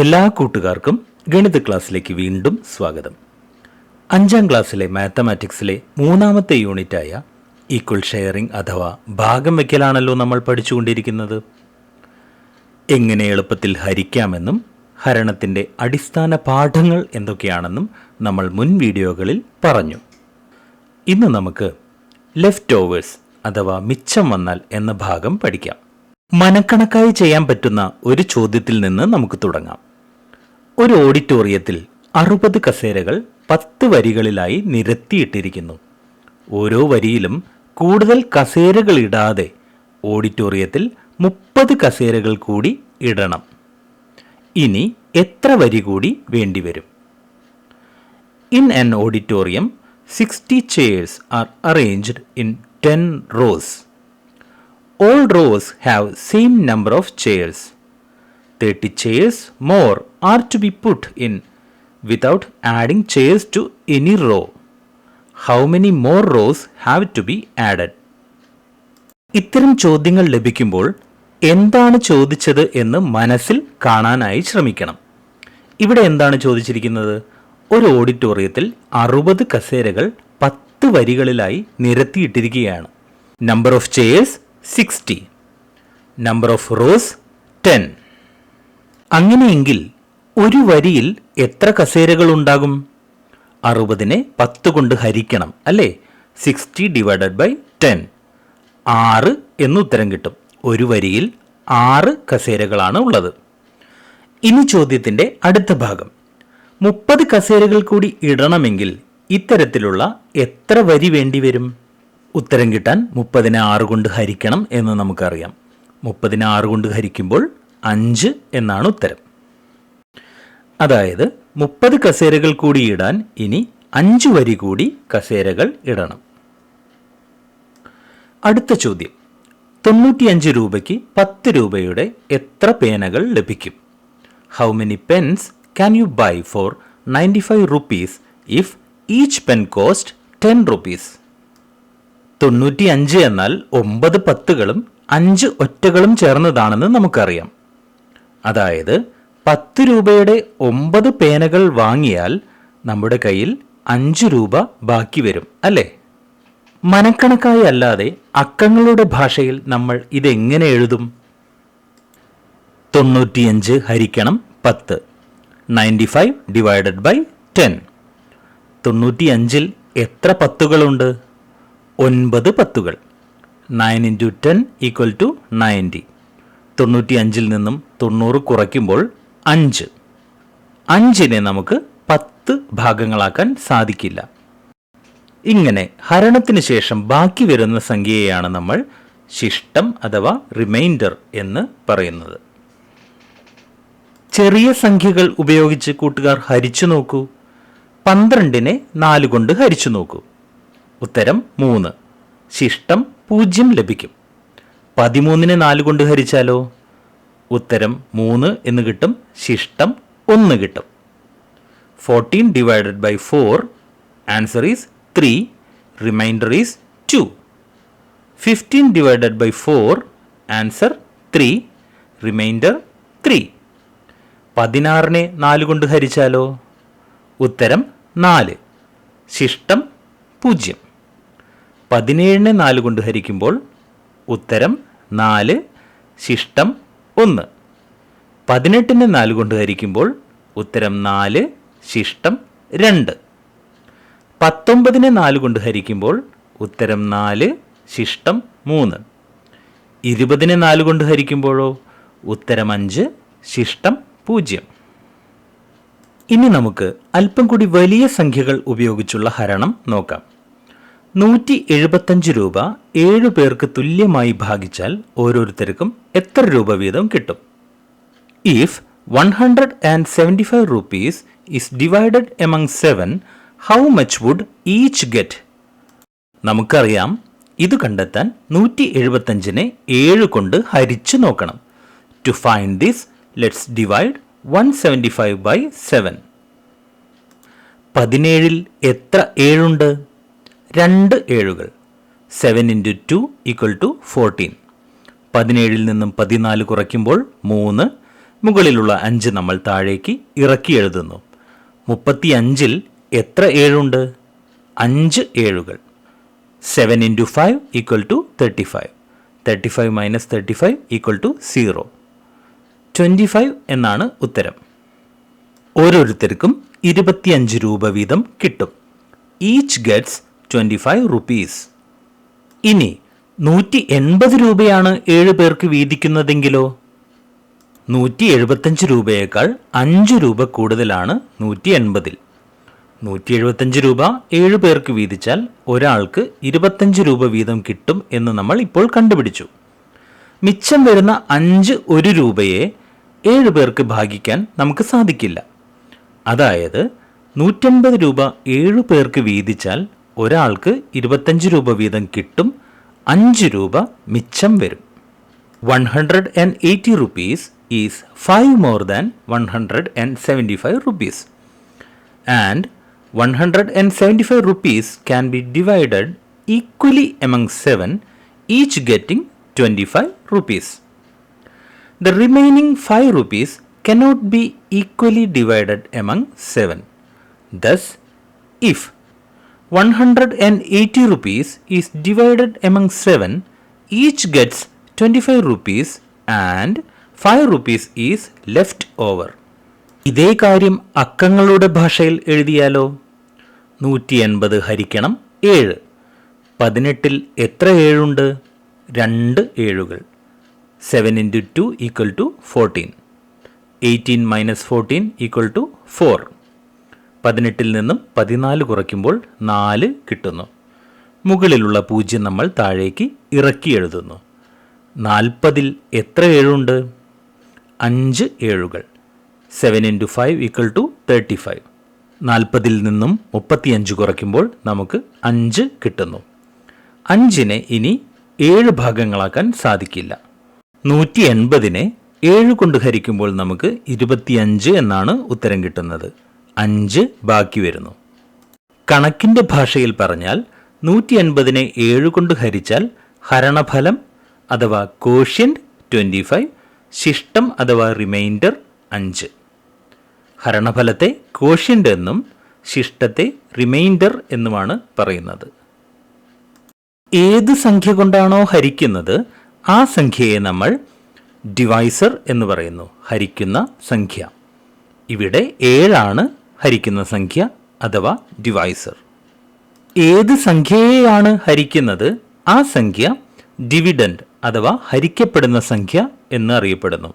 എല്ലാ കൂട്ടുകാർക്കും ഗണിത ക്ലാസ്സിലേക്ക് വീണ്ടും സ്വാഗതം. 5ാം ക്ലാസ്സിലെ മാത്തമാറ്റിക്സിലെ 3ാമത്തെ യൂണിറ്റായ ഈക്വൽ ഷെയറിംഗ് അഥവാ ഭാഗം വയ്ക്കലാണല്ലോ നമ്മൾ പഠിച്ചുകൊണ്ടിരിക്കുന്നത്. എങ്ങനെ എളുപ്പത്തിൽ ഹരിക്കാമെന്നും ഹരണത്തിൻ്റെ അടിസ്ഥാന പാഠങ്ങൾ എന്തൊക്കെയാണെന്നും നമ്മൾ മുൻ വീഡിയോകളിൽ പറഞ്ഞു. ഇന്ന് നമുക്ക് ലെഫ്റ്റ് ഓവേഴ്സ് അഥവാ മിച്ചം വന്നാൽ എന്ന ഭാഗം പഠിക്കാം. മനക്കണക്കായി ചെയ്യാൻ പറ്റുന്ന ഒരു ചോദ്യത്തിൽ നിന്ന് നമുക്ക് തുടങ്ങാം. ഒരു ഓഡിറ്റോറിയത്തിൽ 60 കസേരകൾ 10 വരികളിലായി നിരത്തിയിട്ടിരിക്കുന്നു. ഓരോ വരിയിലും കൂടുതൽ കസേരകൾ ഇടാതെ ഓഡിറ്റോറിയത്തിൽ 30 കസേരകൾ കൂടി ഇടണം. ഇനി എത്ര വരി കൂടി വേണ്ടിവരും? In an auditorium, 60 chairs are arranged in 10 rows. All rows have same number of chairs. 30 chairs more are to be put in without adding chairs to any row. How many more rows have to be added? ഇത്തരം ചോദ്യങ്ങൾ ലഭിക്കുമ്പോൾ എന്താണ് ചോദിച്ചത് എന്ന് മനസ്സിൽ കാണാനായി ശ്രമിക്കണം. ഇവിടെ എന്താണ് ചോദിച്ചിരിക്കുന്നത്? ഒരു ഓഡിറ്റോറിയത്തിൽ 60 കസേരകൾ 10 വരികളിലായി നിരത്തിയിട്ടിരിക്കുകയാണ്. Number of chairs 60, number of rows 10. അങ്ങനെയെങ്കിൽ ഒരു വരിയിൽ എത്ര കസേരകൾ ഉണ്ടാകും? 60നെ 10 കൊണ്ട് ഹരിക്കണം അല്ലേ? 60 ഡിവൈഡഡ് ബൈ 10, 6 എന്ന് ഉത്തരം കിട്ടും. ഒരു വരിയിൽ 6 കസേരകളാണ് ഉള്ളത്. ഇനി ചോദ്യത്തിൻ്റെ അടുത്ത ഭാഗം, 30 കസേരകൾ കൂടി ഇടണമെങ്കിൽ ഇത്തരത്തിലുള്ള എത്ര വരി വേണ്ടിവരും? ഉത്തരം കിട്ടാൻ 30നെ 6 കൊണ്ട് ഹരിക്കണം എന്ന് നമുക്കറിയാം. 30നെ 6 കൊണ്ട് ഹരിക്കുമ്പോൾ 5 എന്നാണ് ഉത്തരം. അതായത് 30 കസേരകൾ കൂടി ഇടാൻ ഇനി 5 വരി കൂടി കസേരകൾ ഇടണം. അടുത്ത ചോദ്യം, 95 രൂപയ്ക്ക് 10 രൂപയുടെ എത്ര പേനകൾ ലഭിക്കും? How many pens can you buy for 95 rupees if each pen cost 10 rupees? 95 എന്നാൽ 9 പത്തുകളും 5 ഒറ്റകളും ചേർന്നതാണെന്ന് നമുക്കറിയാം. അതായത് 10 രൂപയുടെ 9 പേനകൾ വാങ്ങിയാൽ നമ്മുടെ കയ്യിൽ 5 രൂപ ബാക്കി വരും അല്ലേ? മനക്കണക്കായി അല്ലാതെ അക്കങ്ങളുടെ ഭാഷയിൽ നമ്മൾ ഇതെങ്ങനെ എഴുതും? 95 ഹരിക്കണം 10, 95 ഡിവൈഡഡ് ബൈ 10. 95ൽ എത്ര പത്തുകളുണ്ട്? 9 പത്തുകൾ. 9 × 10 = 90. 95ൽ നിന്നും 90 കുറയ്ക്കുമ്പോൾ 5. 5നെ നമുക്ക് 10 ഭാഗങ്ങളാക്കാൻ സാധിക്കില്ല. ഇങ്ങനെ ഹരണത്തിന് ശേഷം ബാക്കി വരുന്ന സംഖ്യയെയാണ് നമ്മൾ ശിഷ്ടം അഥവാ റിമൈൻഡർ എന്ന് പറയുന്നത്. ചെറിയ സംഖ്യകൾ ഉപയോഗിച്ച് കൂട്ടുകാർ ഹരിച്ചു നോക്കൂ. 12നെ 4 കൊണ്ട് ഹരിച്ചു നോക്കൂ. ഉത്തരം 3. ശിഷ്ടം 0 ലഭിക്കും. 13നെ 4 കൊണ്ട് ഹരിച്ചാലോ? ഉത്തരം 3 എന്ന് കിട്ടും. ശിഷ്ടം 1 കിട്ടും. 14 divided by 4, answer is 3, remainder is 2. 15 divided by 4, answer 3, remainder 3. 16നെ 4 കൊണ്ട് ഹരിച്ചാലോ? ഉത്തരം 4, ശിഷ്ടം 0. 17നെ 4 കൊണ്ട് ഹരിക്കുമ്പോൾ ഉത്തരം 4, ശിഷ്ടം 1. 18നെ 4 കൊണ്ട് ഹരിക്കുമ്പോൾ ഉത്തരം 4, ശിഷ്ടം 2. 19നെ 4 കൊണ്ട് ഹരിക്കുമ്പോൾ ഉത്തരം 4, ശിഷ്ടം 3. 20നെ 4 കൊണ്ട് ഹരിക്കുമ്പോഴോ ഉത്തരം 5, ശിഷ്ടം 0. ഇനി നമുക്ക് അല്പം കൂടി വലിയ സംഖ്യകൾ ഉപയോഗിച്ചുള്ള ഹരണം നോക്കാം. 175 രൂപ 7 പേർക്ക് തുല്യമായി ഭാഗിച്ചാൽ ഓരോരുത്തർക്കും എത്ര രൂപ വീതം കിട്ടും? If 175 rupees is divided among 7, how much would each get? നമുക്കറിയാം, ഇത് കണ്ടെത്താൻ 175നെ 7 കൊണ്ട് ഹരിച്ചു നോക്കണം. To find this, let's divide 175 by 7. 17ൽ എത്ര 7 ഉണ്ട്? 2 7കൾ. 7 × 2 = 14. 17ൽ നിന്നും 14 കുറയ്ക്കുമ്പോൾ 3, മുകളിലുള്ള 5 നമ്മൾ താഴേക്ക് ഇറക്കി എഴുതുന്നു. 35-ൽ എത്ര ഏഴുണ്ട്? 5 ഏഴുകൾ. 7 × 5 = 35. 35 - 35 = 0. 25 എന്നാണ് ഉത്തരം. ഓരോരുത്തർക്കും 25 രൂപ വീതം കിട്ടും. Each gets 25 rupees. ഇനി 180 രൂപയാണ് 7 പേർക്ക് വീതിക്കുന്നതെങ്കിലോ? 175 രൂപയേക്കാൾ 5 രൂപ കൂടുതലാണ് 180-ൽ. 175 രൂപ 7 പേർക്ക് വീതിച്ചാൽ ഒരാൾക്ക് 25 രൂപ വീതം കിട്ടും എന്ന് നമ്മൾ ഇപ്പോൾ കണ്ടുപിടിച്ചു. മിച്ചം വരുന്ന 5 1 രൂപയെ 7 പേർക്ക് ഭാഗിക്കാൻ നമുക്ക് സാധിക്കില്ല. അതായത് 150 രൂപ 7 പേർക്ക് വീതിച്ചാൽ ഒരാൾക്ക് 25 രൂപ വീതം കിട്ടും, 5 രൂപ മിച്ചം വരും. 180 rupees is 5 more than 175 rupees. And 175 rupees can be divided equally among 7, each getting 25 rupees. The remaining 5 rupees cannot be equally divided among 7. Thus, if 180 rupees is divided among 7, each gets 25 rupees and 5 rupees is left over. ഇതേ കാര്യം അക്കങ്ങളുടെ ഭാഷയിൽ എഴുതിയാലോ? 180 ഹരിക്കണം 7. 18-ൽ എത്ര ഏഴുണ്ട്? 2 ഏഴുകൾ. 7 × 2 = 14. 18 - 14 = 4. 18-ൽ നിന്നും 14 കുറയ്ക്കുമ്പോൾ 4 കിട്ടുന്നു. മുകളിലുള്ള 0 നമ്മൾ താഴേക്ക് ഇറക്കി എഴുതുന്നു. 40-ൽ എത്ര ഏഴുണ്ട്? 5 ഏഴുകൾ. 7 × 5 = 35. 40-ൽ നിന്നും 35 കുറയ്ക്കുമ്പോൾ നമുക്ക് 5 കിട്ടുന്നു. 5-നെ ഇനി 7 ഭാഗങ്ങളാക്കാൻ സാധിക്കില്ല. 180-നെ 7 കൊണ്ട് ഹരിക്കുമ്പോൾ നമുക്ക് 25 എന്നാണ് ഉത്തരം കിട്ടുന്നത്. 5 ബാക്കി വരുന്നു. കണക്കിൻ്റെ ഭാഷയിൽ പറഞ്ഞാൽ 180-നെ 7 കൊണ്ട് ഹരിച്ചാൽ ഹരണഫലം അഥവാ കോഷ്യന്റ് 25, ശിഷ്ടം അഥവാ റിമൈൻഡർ 5. ഹരണഫലത്തെ കോഷ്യന്റ് എന്നും ശിഷ്ടത്തെ റിമൈൻഡർ എന്നുമാണ് പറയുന്നത്. ഏത് സംഖ്യ കൊണ്ടാണോ ഹരിക്കുന്നത് ആ സംഖ്യയെ നമ്മൾ ഡിവൈസർ എന്ന് പറയുന്നു, ഹരിക്കുന്ന സംഖ്യ. ഇവിടെ 7 ഹരിക്കുന്ന സംഖ്യ അഥവാ ഡിവൈസർ. ഏത് സംഖ്യയെയാണ് ഹരിക്കുന്നത് ആ സംഖ്യ ഡിവിഡൻഡ് അഥവാ ഹരിക്കപ്പെടുന്ന സംഖ്യ എന്ന് അറിയപ്പെടുന്നു.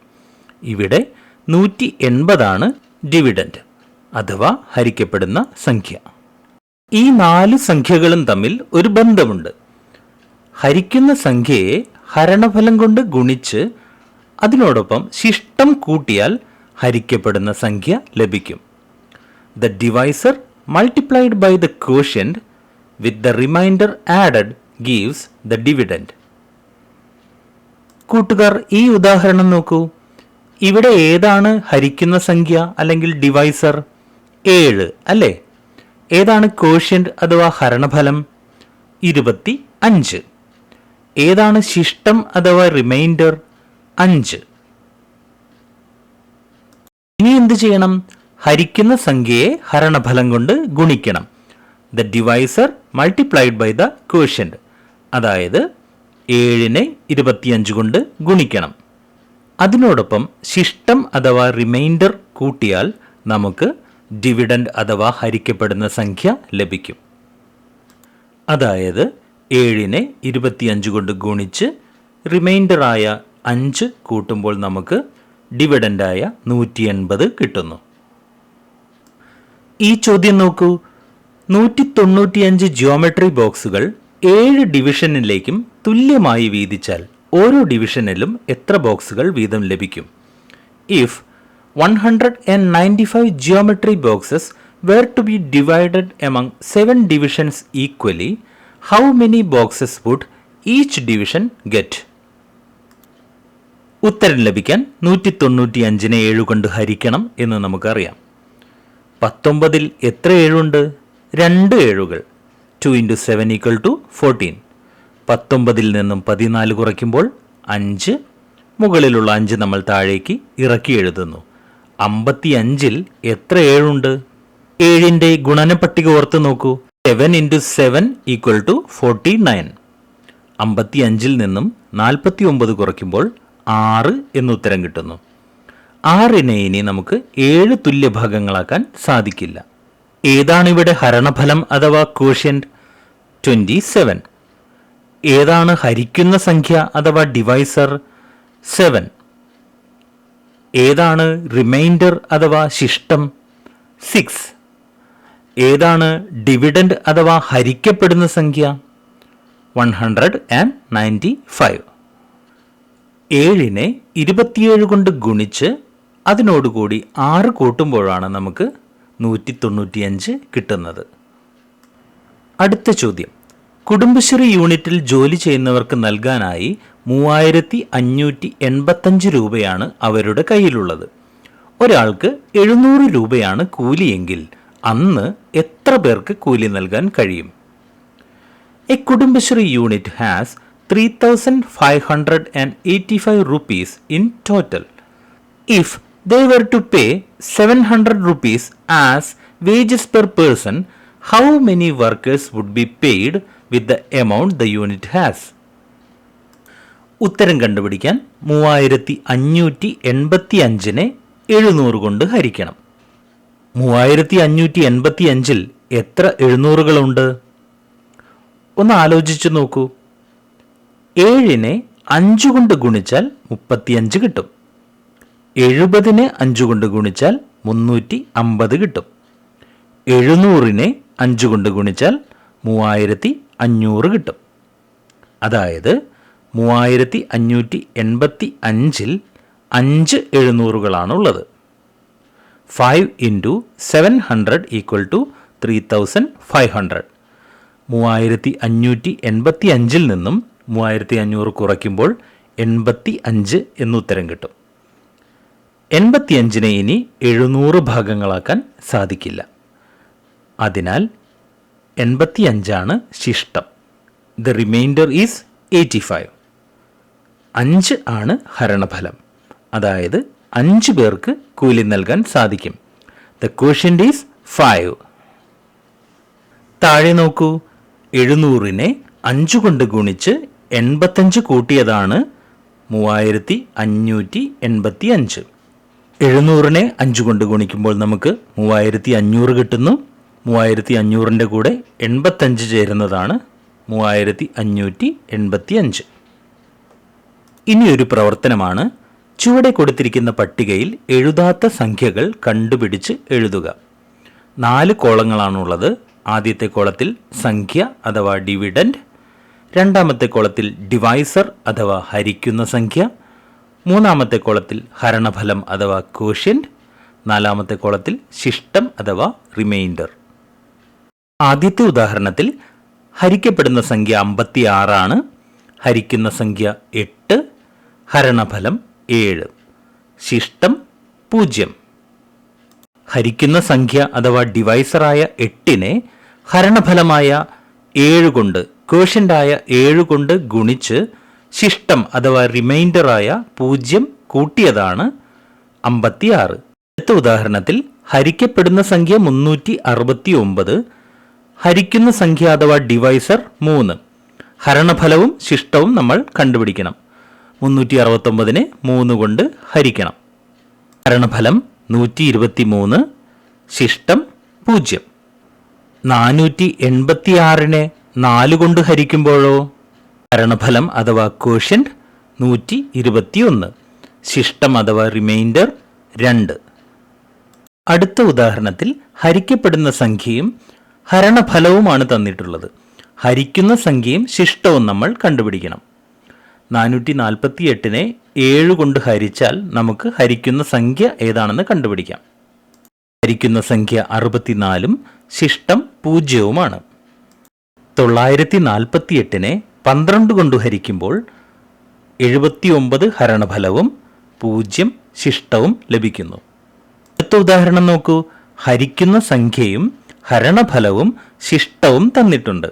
ഇവിടെ 180 ഡിവിഡൻഡ് അഥവാ ഹരിക്കപ്പെടുന്ന സംഖ്യ. ഈ 4 സംഖ്യകളും തമ്മിൽ ഒരു ബന്ധമുണ്ട്. ഹരിക്കുന്ന സംഖ്യയെ ഹരണഫലം കൊണ്ട് ഗുണിച്ച് അതിനോടൊപ്പം ശിഷ്ടം കൂട്ടിയാൽ ഹരിക്കപ്പെടുന്ന സംഖ്യ ലഭിക്കും. The divisor multiplied by the quotient with the remainder added gives the dividend. കൂട്ടുകാർ, ഈ ഉദാഹരണം നോക്കൂ. ഇവിടെ ഏതാണ് ഹരിക്കുന്ന സംഖ്യ അല്ലെങ്കിൽ ഡിവൈസർ? 7 അല്ലേ? ഏതാണ് കോഷ്യന്റ് അഥവാ ഹരണഫലം? 25. ഏതാണ് ശിഷ്ടം അഥവാ റിമൈൻഡർ? 5. ഇനി എന്ത് ചെയ്യണം? ഹരിക്കുന്ന സംഖ്യയെ ഹരണഫലം കൊണ്ട് ഗുണിക്കണം. The divisor multiplied by the quotient, അതായത് 7-നെ 25 കൊണ്ട് ഗുണിക്കണം. അതിനോടൊപ്പം ശിഷ്ടം അഥവാ റിമൈൻഡർ കൂട്ടിയാൽ നമുക്ക് ഡിവിഡൻഡ് അഥവാ ഹരിക്കപ്പെടുന്ന സംഖ്യ ലഭിക്കും. അതായത് 7-നെ 25 കൊണ്ട് ഗുണിച്ച് റിമൈൻഡറായ 5 കൂട്ടുമ്പോൾ നമുക്ക് ഡിവിഡൻഡായ 180 കിട്ടുന്നു. ഈ ചോദ്യം നോക്കൂ. 195 ജിയോമെട്രി ബോക്സുകൾ 7 ഡിവിഷനിലേക്കും തുല്യമായി വീതിച്ചാൽ ഓരോ ഡിവിഷനിലും എത്ര ബോക്സുകൾ വീതം ലഭിക്കും? If 195 geometry boxes were to be divided among 7 divisions equally, how many boxes would each division get? ഉത്തരം ലഭിക്കാൻ 195-നെ 7 കൊണ്ട് ഹരിക്കണം എന്ന് നമുക്കറിയാം. 19-ൽ എത്ര ഏഴുണ്ട്? 2 ഏഴുകൾ. 2 × 7 = 14. 19-ൽ നിന്നും 14 കുറയ്ക്കുമ്പോൾ 5. മുകളിലുള്ള 5 നമ്മൾ താഴേക്ക് ഇറക്കി എഴുതുന്നു. 55-ൽ എത്ര 7 ഉണ്ട്? 7ന്റെ ഗുണന പട്ടിക ഓർത്ത് നോക്കൂ. 7 × 7 = 49. 55-ൽ നിന്നും 49 കുറയ്ക്കുമ്പോൾ 6 എന്നുത്തരം കിട്ടുന്നു. 6നെ ഇനി നമുക്ക് 7 തുല്യ ഭാഗങ്ങളാക്കാൻ സാധിക്കില്ല. ഏതാണ് ഇവിടെ ഹരണഫലം അഥവാ ക്വോഷ്യന്റ്? 27. ഏതാണ് ഹരിക്കുന്ന സംഖ്യ അഥവാ ഡിവൈസർ? 7. ഏതാണ് റിമൈൻഡർ അഥവാ ശിഷ്ടം? 6. ഏതാണ് ഡിവിഡൻഡ് അഥവാ ഹരിക്കപ്പെടുന്ന സംഖ്യ? 195. 7നെ 27 കൊണ്ട് ഗുണിച്ച് അതിനോടുകൂടി 6 കൂട്ടുമ്പോഴാണ് നമുക്ക് 195 കിട്ടുന്നത്. അടുത്ത ചോദ്യം. കുടുംബശ്രീ യൂണിറ്റിൽ ജോലി ചെയ്യുന്നവർക്ക് നൽകാനായി 3585 രൂപയാണ് അവരുടെ കയ്യിലുള്ളത്. ഒരാൾക്ക് 700 രൂപയാണ് കൂലിയെങ്കിൽ അന്ന് എത്ര പേർക്ക് കൂലി നൽകാൻ കഴിയും? A Kudumbashree unit has 3585 rupees in total. If they were to pay 700 rupees as wages per person, how many workers would be paid with the amount the unit has? ഉത്തരം കണ്ടുപിടിക്കാൻ 3585നെ 700 കൊണ്ട് ഹരിക്കണം. 3585-ൽ എത്ര 700-കളുണ്ട്? ഒന്ന് ആലോചിച്ചു നോക്കൂ. 7നെ 5 കൊണ്ട് ഗുണിച്ചാൽ 35 കിട്ടും. 70നെ 5 കൊണ്ട് ഗുണിച്ചാൽ 350 കിട്ടും. 700നെ 5 കൊണ്ട് ഗുണിച്ചാൽ 3500 കിട്ടും. അതായത് 3585-ൽ 5 700-കളാണുള്ളത്. 5 × 700 = 3500. 3585-ൽ നിന്നും 3500 കുറയ്ക്കുമ്പോൾ 85 എന്നുത്തരം കിട്ടും. 85നെ ഇനി 700 ഭാഗങ്ങളാക്കാൻ സാധിക്കില്ല. അതിനാൽ 85ആണ് ശിഷ്ടം. The reminder is 85. 5 ആണ് ഹരണഫലം. അതായത് 5 പേർക്ക് കൂലി നൽകാൻ സാധിക്കും. The quotient is 5. താഴെ നോക്കൂ. 700നെ 5 കൊണ്ട് ഗുണിച്ച് 85 കൂട്ടിയതാണ് 3585. 700നെ 5 കൊണ്ട് ഗുണിക്കുമ്പോൾ നമുക്ക് 3500 കിട്ടുന്നു. 3500ന്റെ കൂടെ 85 ചേരുന്നതാണ് 3585. ഇനിയൊരു പ്രവർത്തനമാണ്. ചുവടെ കൊടുത്തിരിക്കുന്ന പട്ടികയിൽ എഴുതാത്ത സംഖ്യകൾ കണ്ടുപിടിച്ച് എഴുതുക. 4 കോളങ്ങളാണുള്ളത്. ആദ്യത്തെ കോളത്തിൽ സംഖ്യ അഥവാ ഡിവിഡൻഡ്, രണ്ടാമത്തെ കോളത്തിൽ ഡിവൈസർ അഥവാ ഹരിക്കുന്ന സംഖ്യ, മൂന്നാമത്തെ കോളത്തിൽ ഹരണഫലം അഥവാ ക്വോഷ്യന്റ്, നാലാമത്തെ കോളത്തിൽ ശിഷ്ടം അഥവാ റിമൈൻഡർ. ആദ്യത്തെ ഉദാഹരണത്തിൽ ഹരിക്കപ്പെടുന്ന സംഖ്യ 56 ആണ്. ഹരിക്കുന്ന സംഖ്യ 8, ഹരണഫലം 7, ശിഷ്ടം 0. ഹരിക്കുന്ന സംഖ്യ അഥവാ ഡിവൈസറായ 8നെ ഹരണഫലമായ 7 കൊണ്ട്, ക്വോഷ്യന്റായ 7 കൊണ്ട് ഗുണിച്ച് ശിഷ്ടം അഥവാ റിമൈൻഡറായ 0 കൂട്ടിയതാണ് 56. അടുത്ത ഉദാഹരണത്തിൽ ഹരിക്കപ്പെടുന്ന സംഖ്യ 369, ഹരിക്കുന്ന സംഖ്യ അഥവാ ഡിവൈസർ 3, ഹരണഫലവും ശിഷ്ടവും നമ്മൾ കണ്ടുപിടിക്കണം. 369നെ 3 കൊണ്ട് ഹരിക്കണം. ഹരണഫലം 123, ശിഷ്ടം 0. 486നെ 4 കൊണ്ട് ഹരിക്കുമ്പോഴോ? ഹരണഫലം അഥവാ ക്വോഷ്യന്റ് 121, ശിഷ്ടം അഥവാ റിമൈൻഡർ 2. അടുത്ത ഉദാഹരണത്തിൽ ഹരിക്കപ്പെടുന്ന സംഖ്യയും ഹരണഫലവുമാണ് തന്നിട്ടുള്ളത്. ഹരിക്കുന്ന സംഖ്യയും ശിഷ്ടവും നമ്മൾ കണ്ടുപിടിക്കണം. 448നെ 7 കൊണ്ട് ഹരിച്ചാൽ നമുക്ക് ഹരിക്കുന്ന സംഖ്യ ഏതാണെന്ന് കണ്ടുപിടിക്കാം. ഹരിക്കുന്ന സംഖ്യ 64ഉം ശിഷ്ടം 0ഉമാണ്. 948നെ 12 കൊണ്ട് ഹരിക്കുമ്പോൾ 79 ഹരണഫലവും 0 ശിഷ്ടവും ലഭിക്കുന്നു. അടുത്ത ഉദാഹരണം നോക്കൂ. ഹരിക്കുന്ന സംഖ്യയും ഹരണഫലവും ശിഷ്ടവും തന്നിട്ടുണ്ട്.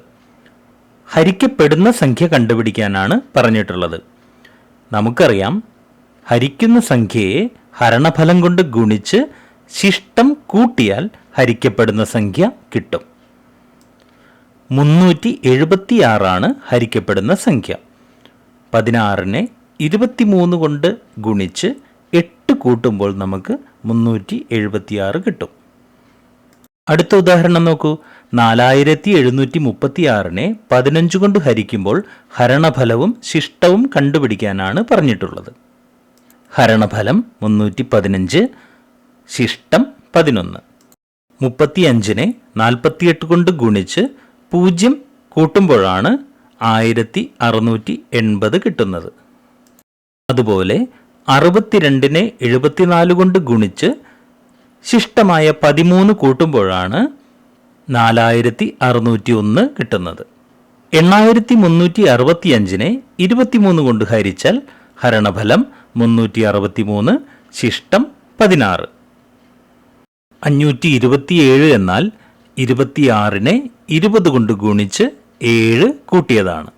ഹരിക്കപ്പെടുന്ന സംഖ്യ കണ്ടുപിടിക്കാനാണ് പറഞ്ഞിട്ടുള്ളത്. നമുക്കറിയാം ഹരിക്കുന്ന സംഖ്യയെ ഹരണഫലം കൊണ്ട് ഗുണിച്ച് ശിഷ്ടം കൂട്ടിയാൽ ഹരിക്കപ്പെടുന്ന സംഖ്യ കിട്ടും. 376 ഹരിക്കപ്പെടുന്ന സംഖ്യ. 16നെ 23 കൊണ്ട് ഗുണിച്ച് 8 കൂട്ടുമ്പോൾ നമുക്ക് 376 കിട്ടും. അടുത്ത ഉദാഹരണം നോക്കൂ. 4736നെ 15 കൊണ്ട് ഹരിക്കുമ്പോൾ ഹരണഫലവും ശിഷ്ടവും കണ്ടുപിടിക്കാനാണ് പറഞ്ഞിട്ടുള്ളത്. ഹരണഫലം 315, ശിഷ്ടം 11. 35നെ 48 കൊണ്ട് ഗുണിച്ച് 0 കൂട്ടുമ്പോഴാണ് 1680 കിട്ടുന്നത്. അതുപോലെ 62നെ 74 കൊണ്ട് ഗുണിച്ച് ശിഷ്ടമായ 13 കൂട്ടുമ്പോഴാണ് 4601 കിട്ടുന്നത്. 8365നെ 23 കൊണ്ട് ഹരിച്ചാൽ ഹരണഫലം 363, ശിഷ്ടം 16. 527 എന്നാൽ 26നെ 20 കൊണ്ട് ഗുണിച്ച് 7 കൂട്ടിയതാണ്.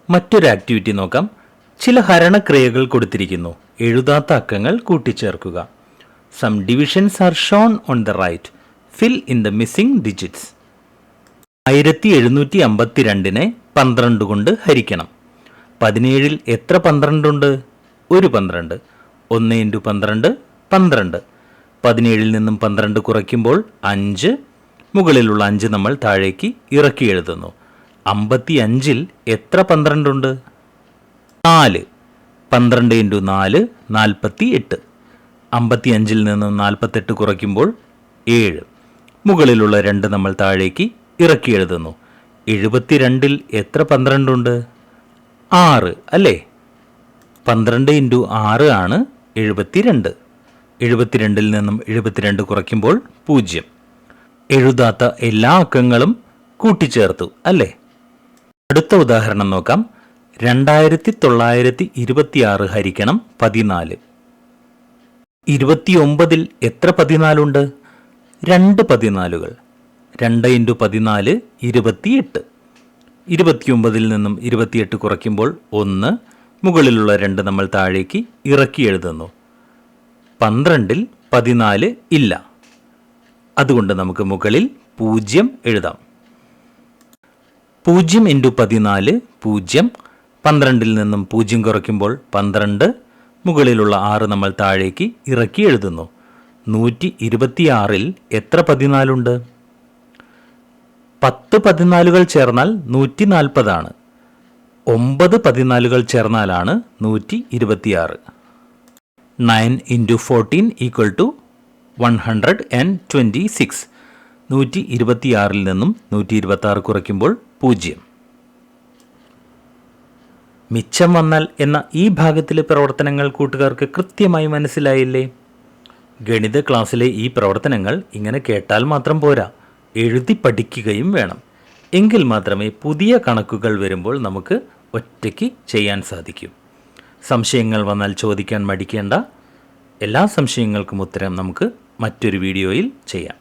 മറ്റൊരു ആക്ടിവിറ്റി നോക്കാം. ചില ഹരണക്രിയകൾ കൊടുത്തിരിക്കുന്നു. എഴുതാത്ത അക്കങ്ങൾ കൂട്ടിച്ചേർക്കുക. Some divisions are shown on the right. Fill in the missing digits. 1752നെ 12 കൊണ്ട് ഹരിക്കണം. 17ൽ എത്ര 12 ഉണ്ട്? ഒരു 12. 1 × 12 12. 17ൽ നിന്നും 12 കുറയ്ക്കുമ്പോൾ 5. മുകളിലുള്ള 5 നമ്മൾ താഴേക്ക് ഇറക്കി എഴുതുന്നു. 55ൽ എത്ര 12 ഉണ്ട്? 4. 12 × 4 48. 55ൽ നിന്നും 48 കുറയ്ക്കുമ്പോൾ 7. മുകളിലുള്ള 2 നമ്മൾ താഴേക്ക് ഇറക്കി എഴുതുന്നു. 72ൽ എത്ര 12 ഉണ്ട്? 6 അല്ലേ? 12 × 6 ആണ് 72. 72ൽ നിന്നും 72 കുറയ്ക്കുമ്പോൾ 0. എഴുതാത്ത എല്ലാ അക്കങ്ങളും കൂട്ടിച്ചേർത്തു അല്ലേ? അടുത്ത ഉദാഹരണം നോക്കാം. 2926 ഹരിക്കണം 14. 29ൽ എത്ര 14 ഉണ്ട്? 2 14കൾ. 2 × 14 28. 29ൽ നിന്നും 28 കുറയ്ക്കുമ്പോൾ 1. മുകളിലുള്ള 2 നമ്മൾ താഴേക്ക് ഇറക്കി എഴുതുന്നു. 12ൽ 14 ഇല്ല. അതുകൊണ്ട് നമുക്ക് മുകളിൽ 0 എഴുതാം. 0 × 14 0. 12ൽ നിന്നും 0 കുറയ്ക്കുമ്പോൾ 12. മുകളിലുള്ള 6 നമ്മൾ താഴേക്ക് ഇറക്കി എഴുതുന്നു. 126ൽ എത്ര 14 ഉണ്ട്? 10 14കൾ ചേർന്നാൽ 140 ആണ്. 9 14കൾ ചേർന്നാലാണ് 126. 9 × 14 = 126. 126ൽ നിന്നും 126 കുറയ്ക്കുമ്പോൾ 0. മിച്ചം വന്നാൽ എന്ന ഈ ഭാഗത്തിലെ പ്രവർത്തനങ്ങൾ കൂട്ടുകാർക്ക് കൃത്യമായി മനസ്സിലായില്ലേ? ഗണിത ക്ലാസ്സിലെ ഈ പ്രവർത്തനങ്ങൾ ഇങ്ങനെ കേട്ടാൽ മാത്രം പോരാ, എഴുതി പഠിക്കുകയും വേണം. എങ്കിൽ മാത്രമേ പുതിയ കണക്കുകൾ വരുമ്പോൾ നമുക്ക് ഒറ്റയ്ക്ക് ചെയ്യാൻ സാധിക്കൂ. സംശയങ്ങൾ വന്നാൽ ചോദിക്കാൻ മടിക്കേണ്ട. എല്ലാ സംശയങ്ങൾക്കും ഉത്തരം നമുക്ക് മറ്റൊരു വീഡിയോയിൽ ചെയ്യാം.